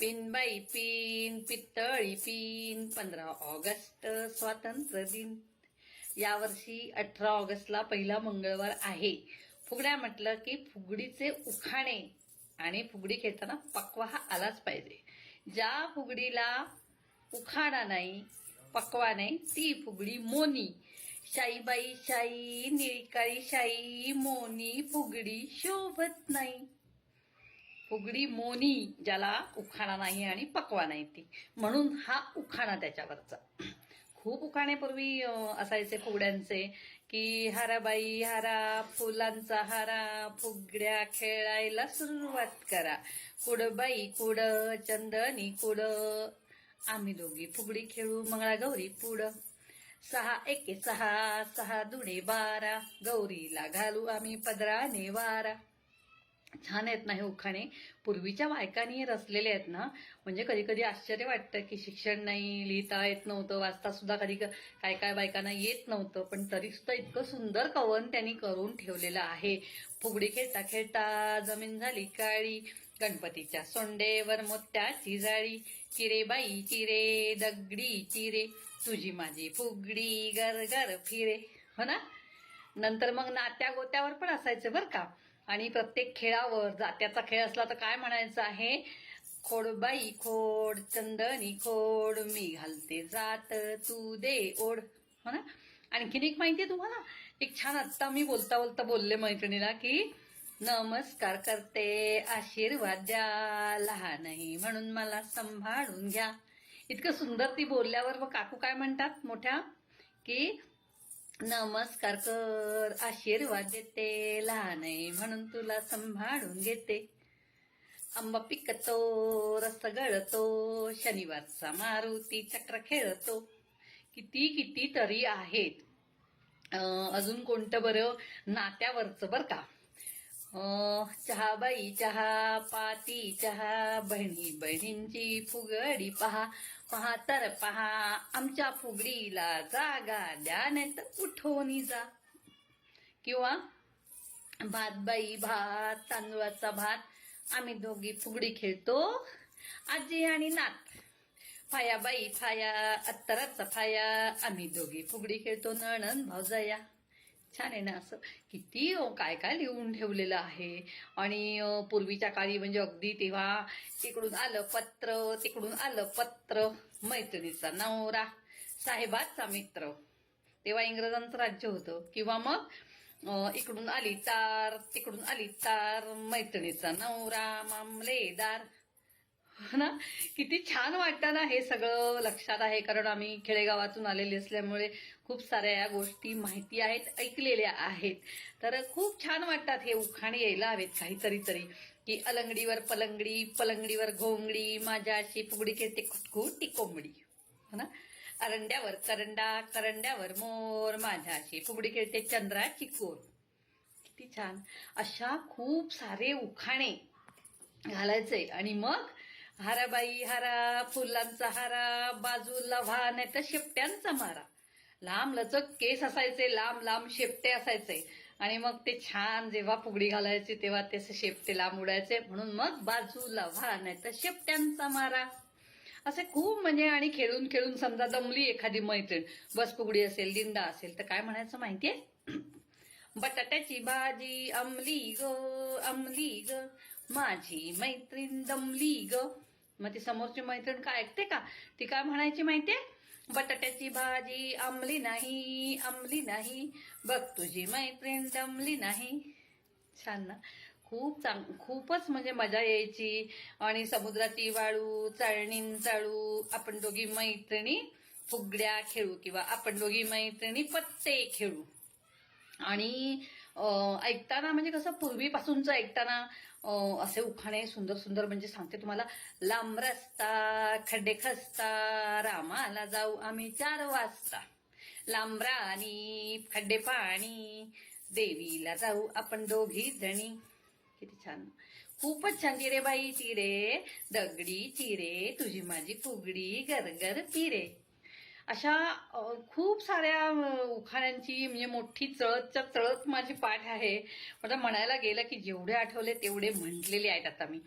Pin बाई pin पितळी pin 15 August स्वातंत्र्य दिन. यावर्षी 18 ऑगस्टला पहिला मंगळवार आहे. फुगड्या म्हटलं की फुगडीचे उखाणे आणि फुगडी खेळताना पक्वा हा आलाच पाहिजे. ज्या फुगडीला उखाणा नाही, पक्वा नाही, ती फुगडी मोनी. शाईबाई शाई निळी शाई मोनी फुगडी शोभत नाही. फुगडी मोनी ज्याला उखाणा नाही आणि पक्वा नाही ती, म्हणून हा उखाणा त्याच्यावरचा. खूप उखाणे पूर्वी असायचे फुगड्यांचे की हाराबाई हारा फुलांचा हारा फुगड्या खेळायला सुरुवात करा. कुडबाई कुड चंदनी कुड आम्ही दोघी फुगडी खेळू मंगळागौरी पुढं. 6 एके 6 6 दुणे 12 गौरीला घालू आम्ही पदराने वारा. छान आहेत ना हे उखाणे, पूर्वीच्या बायकांनी रचलेले आहेत ना. म्हणजे कधी कधी आश्चर्य वाटतं की शिक्षण नाही, लिहिता येत नव्हतं, वाचता सुद्धा कधी काय काय बायकांना येत नव्हतं, पण तरी सुद्धा इतकं सुंदर कवन त्यांनी करून ठेवलेलं आहे. फुगडी खेळता खेळता जमीन झाली काळी गणपतीच्या सोंडेवर मोत्याची जाळी. चिरे बाई चिरे दगडी चिरे तुझी माझी फुगडी गरगर फिरे. हो ना. नंतर मग नात्या गोत्यावर पण असायचं बरं का. आणि प्रत्येक खेळावर जात्याचा खेळ असला तर काय म्हणायचं आहे, खोडबाई खोड चंदनी खोड मी घालते जात तू दे ओढ. हो ना. आणखीन एक माहितीये तुम्हाला, एक छान आत्ता मी बोलता बोलता बोलले मैत्रिणीला की नमस्कार करते आशीर्वाद द्या लहानही म्हणून मला सांभाळून घ्या. इतकं सुंदर ती बोलल्यावर मग काकू काय म्हणतात मोठ्या की नमस्कार कर आशीर्वाद देते लहानही म्हणून तुला सांभाळून घेते. आंबा पिकतो रस गळतो शनिवारचा मारुती चक्र खेळतो. किती किती तरी आहेत. अजून कोणतं बरं, नात्यावरचं बरं का. चहा बाई चहा पाती चहा बहिणी बहिणींची फुगडी पहा. पहा तर पहा आमच्या फुगडीला जागा द्या नाही तर उठवून जा. किंवा भात बाई भात तांदूळाचा भात आम्ही दोघी फुगडी खेळतो आजी आणि नात. फाया बाई फाया अत्तराचा फाया आम्ही दोघी फुगडी खेळतो नणंद भावजया. छान आहे ना. असं किती काय काय लिहून ठेवलेलं आहे. आणि पूर्वीच्या काळी म्हणजे अगदी तेव्हा तिकडून आलं पत्र तिकडून आलं पत्र मैत्रिणीचा नवरा साहेबाचा मित्र. तेव्हा इंग्रजांचं राज्य होतं. किंवा मग इकडून आली तार तिकडून आली तार मैत्रिणीचा नवरा मामलेदार. ना. किती छान वाटतं ना. हे सगळं लक्षात आहे कारण आम्ही खेडेगावातून आलेले असल्यामुळे खूप साऱ्या या गोष्टी माहिती आहेत, ऐकलेल्या आहेत. तर खूप छान वाटतात हे उखाणे यायला हवेत काहीतरी तरी. की अलंगडीवर पलंगडी पलंगडीवर घोंगडी माझ्याशी फुगडी खेळते खुटखुटी कोंबडी. हो ना. अरंड्यावर करंडा करंड्यावर मोर माझ्याशी फुगडी खेळते चंद्राची कोर. किती छान. अशा खूप सारे उखाणे घालायचे. आणि मग हाराबाई हारा फुलांचा हारा बाजूला व्हा नाही तर शेपट्यांचा मारा. लांब लचक केस असायचे, लांब लांब शेपटे असायचे. आणि मग ते छान जेव्हा फुगडी घालायची तेव्हा ते शेपटे लांब उडायचे, म्हणून मग बाजूला व्हा नाही तर शेपट्यांचा मारा. असे खूप म्हणजे. आणि खेळून खेळून समजा दमली एखादी मैत्रीण, बस फुगडी असेल दिंडा असेल तर काय म्हणायचं माहितीये, बटाट्याची भाजी अंमली ग माझी मैत्रीण दमली ग. मग ती समोरची मैत्रीण काय ऐकते का, ती काय म्हणायची माहितीये, बटाट्याची भाजी अंमली नाही बघ तुझी मैत्रीण दमली नाही. छान ना. खूपच म्हणजे मजा यायची. आणि समुद्राची वाळू चाळणीन चाळू आपण दोघी मैत्रिणी फुगड्या खेळू किंवा आपण दोघी मैत्रिणी पत्ते खेळू. आणि ऐकताना म्हणजे कसं पूर्वीपासूनचं ऐकताना असे उखाणे सुंदर सुंदर. म्हणजे सांगते तुम्हाला, लांब रस्ता खड्डे खस्ता रामाला जाऊ आम्ही 4 वाजता. लांब राणी खड्डे पाणी देवीला जाऊ आपण दोघी जणी. किती छान. खूपच छान. चिरे बाई चिरे दगडी चिरे तुझी माझी फुगडी गरगर फिरे. अशा खूप साऱ्या उखाण्यांची म्हणजे मोठी चळतच्या चळत माझी पाठ आहे. म्हणायला गेलं की जेवढे आठवले तेवढे म्हटलेले आहेत आता मी.